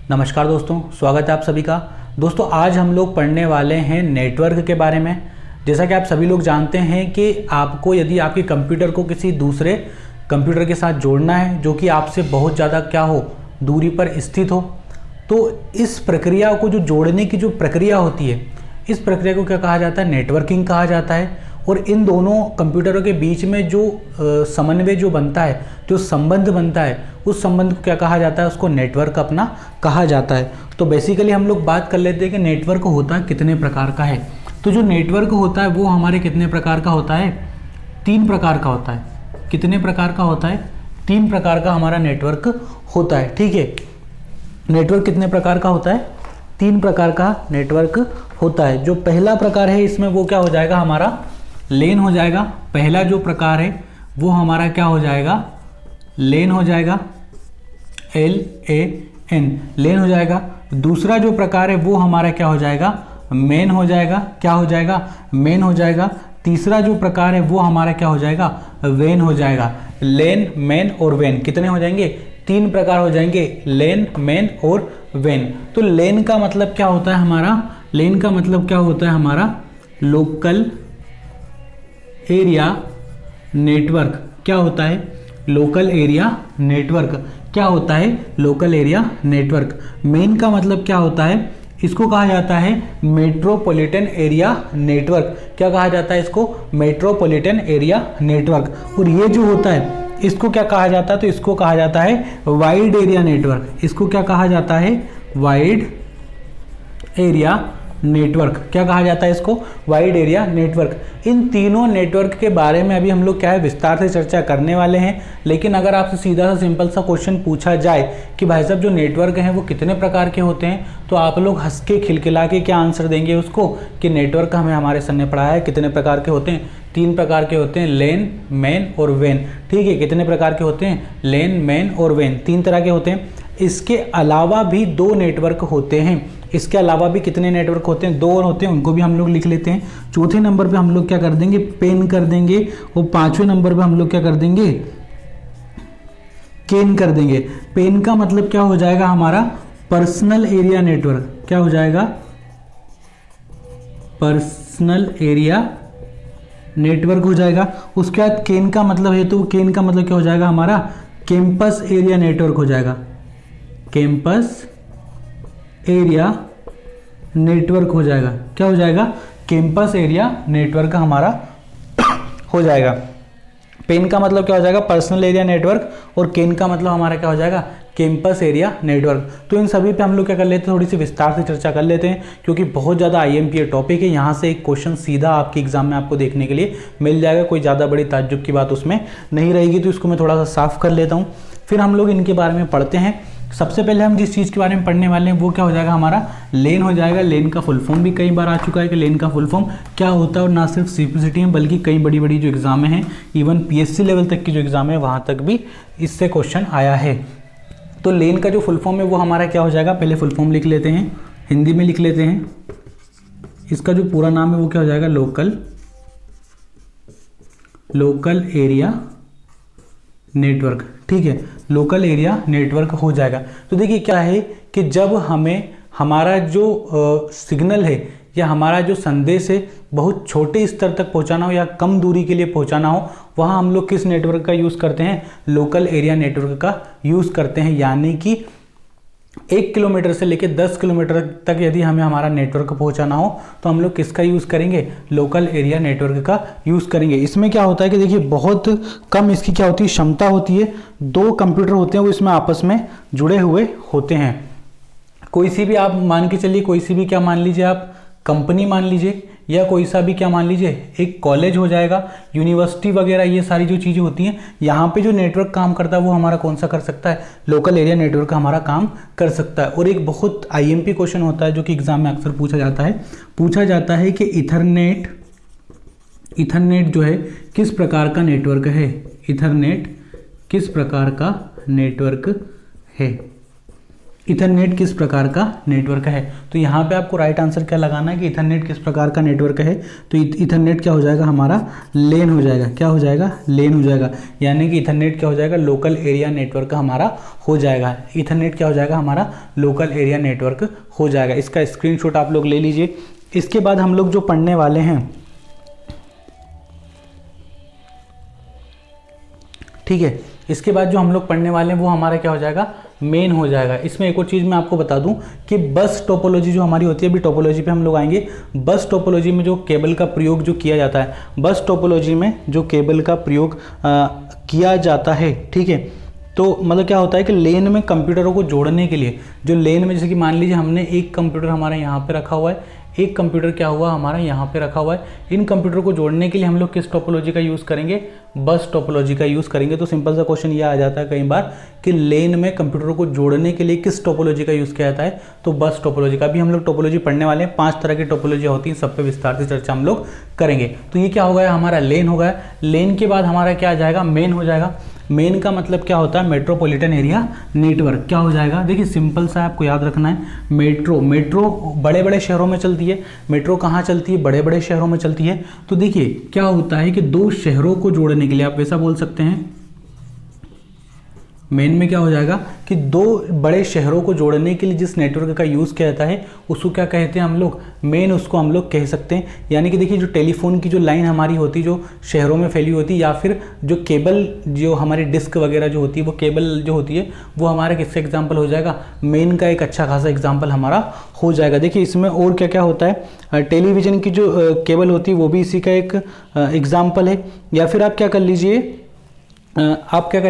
नमस्कार दोस्तों, स्वागत है आप सभी का। दोस्तों आज हम लोग पढ़ने वाले हैं नेटवर्क के बारे में। जैसा कि आप सभी लोग जानते हैं कि आपको यदि आपके कंप्यूटर को किसी दूसरे कंप्यूटर के साथ जोड़ना है जो कि आपसे बहुत ज़्यादा दूरी पर स्थित हो, तो इस प्रक्रिया को जो जोड़ने की जो प्रक्रिया होती है, इस प्रक्रिया को क्या कहा जाता है? नेटवर्किंग कहा जाता है। और इन दोनों कंप्यूटरों के बीच में जो समन्वय जो बनता है, जो संबंध बनता है, उस संबंध को क्या कहा जाता है? उसको नेटवर्क अपना कहा जाता है। तो बेसिकली हम लोग बात कर लेते हैं कि नेटवर्क होता कितने प्रकार का है। तो जो नेटवर्क होता है वो हमारे कितने प्रकार का होता है? 3 प्रकार का होता है। कितने प्रकार का होता है? 3 प्रकार का हमारा नेटवर्क होता है। ठीक है, नेटवर्क कितने प्रकार का होता है? 3 प्रकार का नेटवर्क होता है। जो पहला प्रकार है इसमें वो क्या हो जाएगा? हमारा लेन हो जाएगा। पहला जो प्रकार है वो हमारा क्या हो जाएगा? लेन हो जाएगा, LAN, लेन हो जाएगा। दूसरा जो प्रकार है वो हमारा क्या हो जाएगा? मेन हो जाएगा। क्या हो जाएगा? मेन हो जाएगा। तीसरा जो प्रकार है वो हमारा क्या हो जाएगा? वेन हो जाएगा। लेन, मेन और वेन कितने हो जाएंगे? 3 प्रकार हो जाएंगे, लेन, मेन और वेन। तो लेन का मतलब क्या होता है हमारा? लेन का मतलब क्या होता है हमारा? Local area network. क्या होता है? Local area network. क्या होता है? Local area network. मेन का मतलब क्या होता है? इसको कहा जाता है मेट्रोपॉलिटन एरिया नेटवर्क। क्या कहा जाता है इसको? Metropolitan area network. और ये जो होता है इसको क्या कहा जाता है? तो इसको कहा जाता है वाइड एरिया नेटवर्क। इसको क्या कहा जाता है? Wide area network. क्या कहा जाता है इसको? Wide area network. इन तीनों नेटवर्क के बारे में अभी हम लोग क्या है विस्तार से चर्चा करने वाले हैं। लेकिन अगर आपसे सीधा सा सिंपल सा क्वेश्चन पूछा जाए कि भाई साहब जो नेटवर्क हैं वो कितने प्रकार के होते हैं, तो आप लोग हंस के खिलखिला के क्या आंसर देंगे उसको कि नेटवर्क हमें हमारे सर ने पढ़ाया है कितने प्रकार के होते हैं? 3 प्रकार के होते हैं, लेन, मेन और वेन। ठीक है, कितने प्रकार के होते हैं? लेन, मेन और वेन, 3 तरह के होते हैं। इसके अलावा भी 2 नेटवर्क होते हैं। इसके अलावा भी कितने नेटवर्क होते हैं? 2 और होते हैं, उनको भी हम लोग लिख लेते हैं। चौथे नंबर पे हम लोग क्या कर देंगे? पेन कर देंगे। और 5वें नंबर पे हम लोग क्या कर देंगे? केन कर देंगे। पेन का मतलब क्या हो जाएगा हमारा? Personal area network. क्या हो जाएगा? पर्सनल एरिया नेटवर्क हो जाएगा। उसके बाद केन का मतलब है, तो केन का मतलब क्या हो जाएगा हमारा? कैंपस एरिया नेटवर्क हो जाएगा। कैंपस एरिया नेटवर्क हो जाएगा। क्या हो जाएगा? कैंपस एरिया नेटवर्क हमारा हो जाएगा। पेन का मतलब क्या हो जाएगा? Personal area network. और केन का मतलब हमारा क्या हो जाएगा? Campus area network. तो इन सभी पे हम लोग क्या कर लेते हैं? थोड़ी सी विस्तार से चर्चा कर लेते हैं, क्योंकि बहुत ज़्यादा IMP टॉपिक है। यहाँ से एक क्वेश्चन सीधा आपके एग्जाम में आपको देखने के लिए मिल जाएगा। कोई ज़्यादा बड़ी ताज्जुब की बात उसमें नहीं रहेगी। तो इसको मैं थोड़ा सा साफ कर लेता हूँ, फिर हम लोग इनके बारे में पढ़ते हैं। सबसे पहले हम जिस चीज़ के बारे में पढ़ने वाले हैं वो क्या हो जाएगा हमारा? लेन हो जाएगा। लेन का फुल फॉर्म भी कई बार आ चुका है कि लेन का फुल फॉर्म क्या होता है। और ना सिर्फ CPCT में बल्कि कई बड़ी बड़ी जो एग्जाम हैं, इवन PSC लेवल तक की जो एग्जाम है वहाँ तक भी इससे क्वेश्चन आया है। तो लेन का जो फुल फॉर्म है वो हमारा क्या हो जाएगा? पहले फुल फॉर्म लिख लेते हैं, हिंदी में लिख लेते हैं। इसका जो पूरा नाम है वो क्या हो जाएगा? Local area network. ठीक है, लोकल एरिया नेटवर्क हो जाएगा। तो देखिए क्या है कि जब हमें हमारा जो सिग्नल है या हमारा जो संदेश है बहुत छोटे स्तर तक पहुंचाना हो या कम दूरी के लिए पहुंचाना हो, वहाँ हम लोग किस नेटवर्क का यूज़ करते हैं? लोकल एरिया नेटवर्क का यूज़ करते हैं। यानी कि 1 किलोमीटर से लेकर 10 किलोमीटर तक यदि हमें हमारा नेटवर्क पहुंचाना हो तो हम लोग किसका यूज़ करेंगे? लोकल एरिया नेटवर्क का यूज़ करेंगे। इसमें क्या होता है कि देखिए बहुत कम इसकी क्या होती है? क्षमता होती है। 2 कंप्यूटर होते हैं वो इसमें आपस में जुड़े हुए होते हैं। कोई सी भी आप मान के चलिए, कोई सी भी क्या मान लीजिए आप? कंपनी मान लीजिए, या कोई सा भी क्या मान लीजिए? एक कॉलेज हो जाएगा, यूनिवर्सिटी वगैरह, ये सारी जो चीज़ें होती हैं, यहाँ पे जो नेटवर्क काम करता है वो हमारा कौन सा कर सकता है? लोकल एरिया नेटवर्क हमारा काम कर सकता है। और एक बहुत IMP क्वेश्चन होता है जो कि एग्जाम में अक्सर पूछा जाता है कि इथरनेट जो है किस प्रकार का नेटवर्क है? इथरनेट किस प्रकार का नेटवर्क है? इथरनेट किस प्रकार का नेटवर्क है। तो यहाँ पे आपको राइट आंसर क्या लगाना है कि इथरनेट किस प्रकार का नेटवर्क है। तो इथरनेट क्या हो जाएगा हमारा, लेन हो जाएगा। क्या हो जाएगा, लेन हो जाएगा। यानी कि इथरनेट क्या हो जाएगा, लोकल एरिया नेटवर्क हमारा हो जाएगा। इथरनेट क्या हो जाएगा हमारा, लोकल एरिया नेटवर्क हो जाएगा। इसका स्क्रीनशॉट आप लोग ले लीजिए। इसके बाद हम लोग जो पढ़ने वाले हैं, ठीक है, इसके बाद जो हम लोग पढ़ने वाले हैं वो हमारा क्या हो जाएगा, मेन हो जाएगा। इसमें एक और चीज़ मैं आपको बता दूं कि बस टोपोलॉजी जो हमारी होती है, अभी टोपोलॉजी पे हम लोग आएंगे। बस टोपोलॉजी में जो केबल का प्रयोग जो किया जाता है, बस टोपोलॉजी में जो केबल का प्रयोग किया जाता है, ठीक है, तो मतलब क्या होता है कि लेन में कंप्यूटरों को जोड़ने के लिए, जो लेन में जैसे कि मान लीजिए हमने एक कंप्यूटर हमारा यहाँ पे रखा हुआ है, एक कंप्यूटर क्या हुआ हमारा यहाँ पे रखा हुआ है। इन कंप्यूटर को जोड़ने के लिए हम लोग किस टोपोलॉजी का यूज़ करेंगे, बस टोपोलॉजी का यूज़ करेंगे। तो सिंपल सा क्वेश्चन ये आ जाता है कई बार कि लेन में कंप्यूटरों को जोड़ने के लिए किस टोपोलॉजी का यूज़ किया जाता है, तो बस टोपोलॉजी का। भी हम लोग टोपोलॉजी पढ़ने वाले हैं, 5 तरह की टोपोलॉजी होती हैं, सब पे विस्तार से चर्चा हम लोग करेंगे। तो ये क्या हो गया हमारा, लेन हो गया। लेन के बाद हमारा क्या आ जाएगा, मेन हो जाएगा। मेन का मतलब क्या होता है, मेट्रोपॉलिटन एरिया नेटवर्क। क्या हो जाएगा, देखिए सिंपल सा आपको याद रखना है, मेट्रो बड़े बड़े शहरों में चलती है। मेट्रो कहाँ चलती है, बड़े बड़े शहरों में चलती है। तो देखिए क्या होता है कि 2 शहरों को जोड़ने के लिए, आप वैसा बोल सकते हैं, मेन में क्या हो जाएगा कि 2 बड़े शहरों को जोड़ने के लिए जिस नेटवर्क का यूज़ किया जाता है उसको क्या कहते हैं हम लोग, मेन उसको हम लोग कह सकते हैं। यानी कि देखिए जो टेलीफोन की जो लाइन हमारी होती है, जो शहरों में फैली होती है, या फिर जो केबल, जो हमारी डिस्क वगैरह जो होती है, वो केबल जो होती है वो हमारा किसका एग्जाम्पल हो जाएगा, मेन का एक अच्छा खासा एग्जाम्पल हमारा हो जाएगा। देखिए इसमें और क्या क्या होता है, टेलीविज़न की जो केबल होती है वो भी इसी का एक एग्जाम्पल है। या फिर आप क्या कर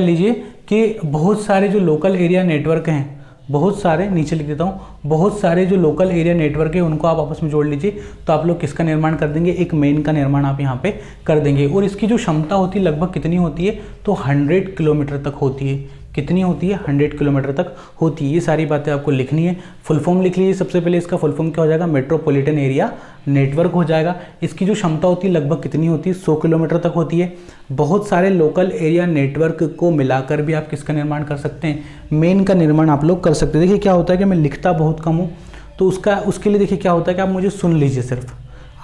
लीजिए, कि बहुत सारे जो लोकल एरिया नेटवर्क हैं, बहुत सारे, नीचे लिख देता हूँ, बहुत सारे जो लोकल एरिया नेटवर्क है उनको आप आपस में जोड़ लीजिए, तो आप लोग किसका निर्माण कर देंगे, एक मेन का निर्माण आप यहाँ पे कर देंगे। और इसकी जो क्षमता होती है लगभग कितनी होती है, तो 100 किलोमीटर तक होती है। कितनी होती है, 100 किलोमीटर तक होती है। ये सारी बातें आपको लिखनी है। फुल फॉर्म लिख लीजिए। सबसे पहले इसका फुल फॉर्म क्या हो जाएगा, मेट्रोपॉलिटन एरिया नेटवर्क हो जाएगा। इसकी जो क्षमता होती है लगभग कितनी होती है, 100 किलोमीटर तक होती है। बहुत सारे लोकल एरिया नेटवर्क को मिलाकर भी आप किसका निर्माण कर सकते हैं, मेन का निर्माण आप लोग कर सकते हैं। देखिए क्या होता है कि मैं लिखता बहुत कम हूँ, तो उसके लिए देखिए क्या होता है कि आप मुझे सुन लीजिए, सिर्फ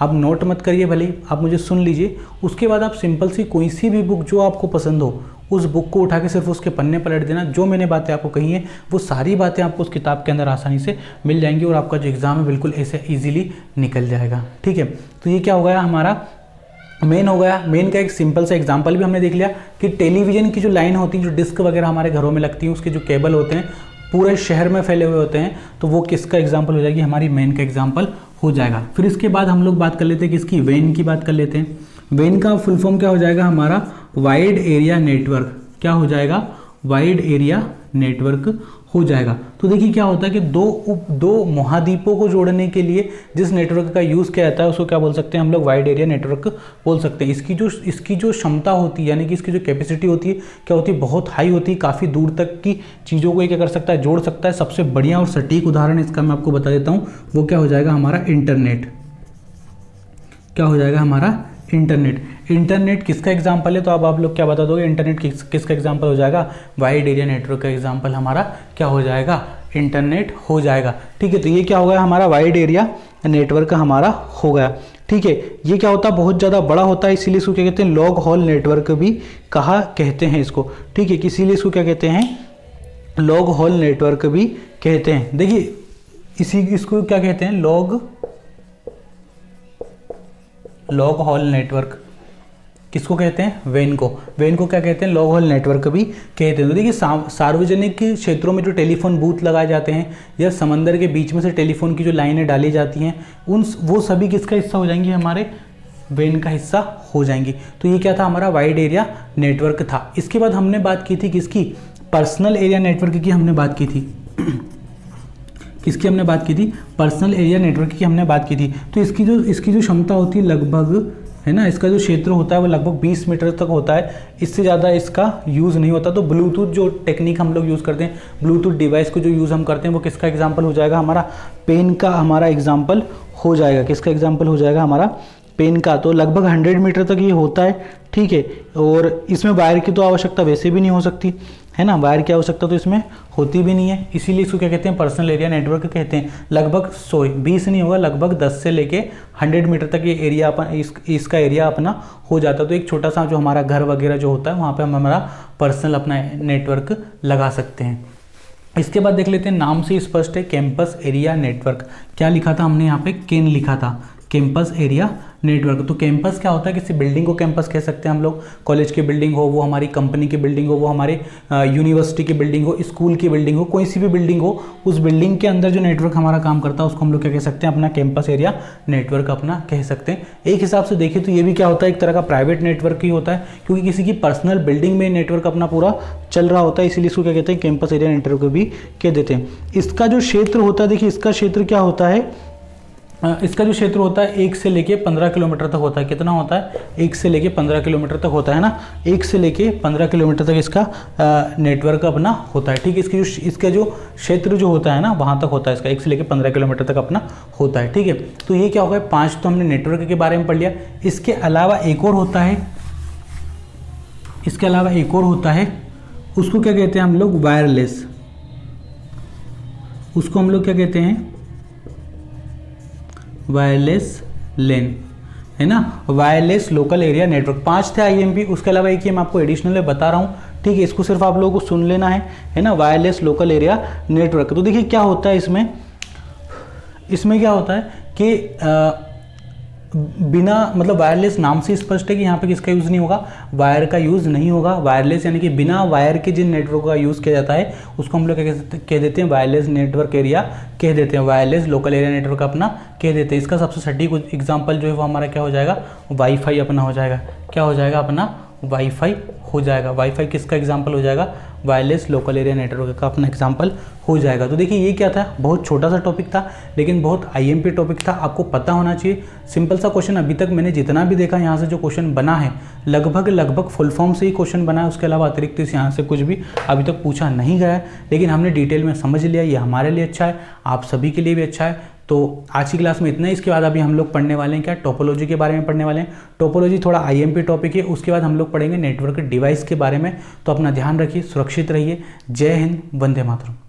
आप नोट मत करिए, भले ही आप मुझे सुन लीजिए। उसके बाद आप सिंपल सी कोई सी भी बुक जो आपको पसंद हो, उस बुक को उठा के सिर्फ उसके पन्ने पलट देना। जो मैंने बातें आपको कही हैं वो सारी बातें आपको उस किताब के अंदर आसानी से मिल जाएंगी, और आपका जो एग्ज़ाम है बिल्कुल ऐसे ईजिली निकल जाएगा। ठीक है, तो ये क्या हो गया हमारा, मेन हो गया। मेन का एक सिंपल सा एग्जांपल भी हमने देख लिया कि टेलीविज़न की जो लाइन होती है, जो डिस्क वगैरह हमारे घरों में लगती है, उसके जो केबल होते हैं पूरे शहर में फैले हुए होते हैं, तो वो किसका एग्जांपल हो जाएगी, हमारी मेन का एग्जांपल हो जाएगा। फिर इसके बाद हम लोग बात कर लेते हैं किसकी, वेन की बात कर लेते हैं। वेन का फुल फॉर्म क्या हो जाएगा हमारा, वाइड एरिया नेटवर्क। क्या हो जाएगा, वाइड एरिया नेटवर्क हो जाएगा। तो देखिए क्या होता है कि दो महाद्वीपों को जोड़ने के लिए जिस नेटवर्क का यूज़ किया जाता है उसको क्या बोल सकते हैं हम लोग, वाइड एरिया नेटवर्क बोल सकते हैं। इसकी जो क्षमता होती है, यानी कि इसकी जो कैपेसिटी होती है, क्या होती है, बहुत हाई होती है। काफ़ी दूर तक की चीज़ों को ये क्या कर सकता है, जोड़ सकता है। सबसे बढ़िया और सटीक उदाहरण इसका मैं आपको बता देता हूँ, वो क्या हो जाएगा हमारा, इंटरनेट। क्या हो जाएगा हमारा, इंटरनेट। इंटरनेट किसका एग्जांपल है, तो अब आप लोग क्या बता दोगे, इंटरनेट किसका एग्जांपल हो जाएगा, वाइड एरिया नेटवर्क का एग्जांपल हमारा क्या हो जाएगा, इंटरनेट हो जाएगा। ठीक है, तो ये क्या हो गया हमारा, वाइड एरिया नेटवर्क का हमारा हो गया। ठीक है, ये क्या होता है, बहुत ज़्यादा बड़ा होता है, इसीलिए इसको क्या कहते हैं, लॉन्ग हॉल नेटवर्क भी कहा कहते हैं इसको। ठीक है, इसीलिए इसको क्या कहते हैं, लॉन्ग हॉल नेटवर्क भी कहते हैं। देखिए इसको क्या कहते हैं, लॉन्ग हॉल नेटवर्क किसको कहते हैं, वेन को क्या कहते हैं, लॉन्ग हॉल नेटवर्क भी कहते हैं। तो देखिए सार्वजनिक क्षेत्रों में जो टेलीफोन बूथ लगाए जाते हैं, या समंदर के बीच में से टेलीफोन की जो लाइनें डाली जाती हैं, वो सभी किसका हिस्सा हो जाएंगी, हमारे वेन का हिस्सा हो जाएंगी। तो ये क्या था, हमारा वाइड एरिया नेटवर्क था। इसके बाद हमने बात की थी किसकी, पर्सनल एरिया नेटवर्क की हमने बात की थी। किसकी हमने बात की थी, पर्सनल एरिया नेटवर्क की हमने बात की थी। तो इसकी जो क्षमता होती है लगभग, है ना, इसका जो क्षेत्र होता है वो लगभग 20 मीटर तक होता है, इससे ज़्यादा इसका यूज़ नहीं होता। तो ब्लूटूथ जो टेक्निक हम लोग यूज़ करते हैं, ब्लूटूथ डिवाइस को जो यूज़ हम करते हैं, वो किसका एग्जाम्पल हो जाएगा, हमारा पेन का हमारा एग्जाम्पल हो जाएगा। किसका एग्जाम्पल हो जाएगा, हमारा पेन का, तो लगभग 100 मीटर तक ये होता है, ठीक है। और इसमें वायर की तो आवश्यकता वैसे भी नहीं हो सकती, है ना, वायर की आवश्यकता तो इसमें होती भी नहीं है, इसीलिए इसको क्या कहते हैं, पर्सनल एरिया नेटवर्क कहते हैं। लगभग 20 नहीं होगा, लगभग 10 से लेके 100 मीटर तक ये एरिया इसका एरिया अपना हो जाता है। तो एक छोटा सा जो हमारा घर वगैरह जो होता है वहाँ पे हम हमारा पर्सनल अपना नेटवर्क लगा सकते हैं। इसके बाद देख लेते हैं, नाम से स्पष्ट है कैंपस एरिया नेटवर्क। क्या लिखा था हमने यहाँ पे, केन लिखा था, कैंपस एरिया नेटवर्क। तो कैंपस क्या होता है, किसी बिल्डिंग को कैंपस कह सकते हैं हम लोग, कॉलेज की बिल्डिंग हो, वो हमारी कंपनी की बिल्डिंग हो, वो हमारे यूनिवर्सिटी की बिल्डिंग हो, स्कूल की बिल्डिंग हो, कोई सी भी बिल्डिंग हो, उस बिल्डिंग के अंदर जो नेटवर्क हमारा काम करता है उसको हम लोग क्या कह सकते हैं, अपना कैंपस एरिया नेटवर्क अपना कह सकते हैं। एक हिसाब से देखिए तो ये भी क्या होता है, एक तरह का प्राइवेट नेटवर्क ही होता है, क्योंकि किसी की पर्सनल बिल्डिंग में नेटवर्क अपना पूरा चल रहा होता है, इसीलिए इसको क्या कहते हैं, कैंपस एरिया नेटवर्क भी कह देते हैं। इसका जो क्षेत्र होता है, देखिए इसका क्षेत्र क्या होता है, इसका जो क्षेत्र होता है 1 से लेके 15 किलोमीटर तक होता है। कितना होता है, 1 से लेके 15 किलोमीटर तक होता है ना, 1 से लेके 15 किलोमीटर तक इसका नेटवर्क अपना होता है, ठीक है। इसका जो क्षेत्र जो होता है ना वहाँ तक होता है, इसका 1 से लेके 15 किलोमीटर तक अपना होता है, ठीक है। तो ये क्या होगा, 5 तो हमने नेटवर्क के बारे में पढ़ लिया। इसके अलावा एक और होता है, इसके अलावा एक और होता है, उसको क्या कहते हैं हम लोग, वायरलेस। उसको हम लोग क्या कहते हैं, वायरलेस लेन, है ना, वायरलेस लोकल एरिया नेटवर्क। 5 थे आईएमपी, उसके अलावा एक ही मैं आपको एडिशनल बता रहा हूँ, ठीक है। इसको सिर्फ आप लोगों को सुन लेना है ना, वायरलेस लोकल एरिया नेटवर्क। तो देखिए क्या होता है इसमें, इसमें क्या होता है कि बिना मतलब वायरलेस नाम से स्पष्ट है कि यहाँ पे किसका यूज़ नहीं होगा, वायर का यूज़ नहीं होगा। वायरलेस यानी कि बिना वायर के जिन नेटवर्क का यूज़ किया जाता है उसको हम लोग कह देते हैं वायरलेस नेटवर्क एरिया कह देते हैं, वायरलेस लोकल एरिया नेटवर्क अपना कह देते हैं। इसका सबसे सटीक एग्जांपल जो है वो हमारा क्या हो जाएगा, वाईफाई अपना हो जाएगा। क्या हो जाएगा, अपना वाईफाई हो जाएगा। वाईफाई किसका एग्जांपल हो जाएगा, वायरलेस लोकल एरिया नेटवर्क का अपना एग्जांपल हो जाएगा। तो देखिए ये क्या था, बहुत छोटा सा टॉपिक था लेकिन बहुत आईएमपी टॉपिक था, आपको पता होना चाहिए। सिंपल सा क्वेश्चन, अभी तक मैंने जितना भी देखा यहाँ से जो क्वेश्चन बना है लगभग फुल फॉर्म से ही क्वेश्चन बना है, उसके अलावा अतिरिक्त इस यहाँ से कुछ भी अभी तक पूछा नहीं गया है, लेकिन हमने डिटेल में समझ लिया। ये हमारे लिए अच्छा है, आप सभी के लिए भी अच्छा है। तो आज की क्लास में इतना ही। इसके बाद अभी हम लोग पढ़ने वाले हैं क्या, टोपोलॉजी के बारे में पढ़ने वाले हैं। टोपोलॉजी थोड़ा आईएमपी टॉपिक है, उसके बाद हम लोग पढ़ेंगे नेटवर्क डिवाइस के बारे में। तो अपना ध्यान रखिए, सुरक्षित रहिए। जय हिंद, वंदे मातरम।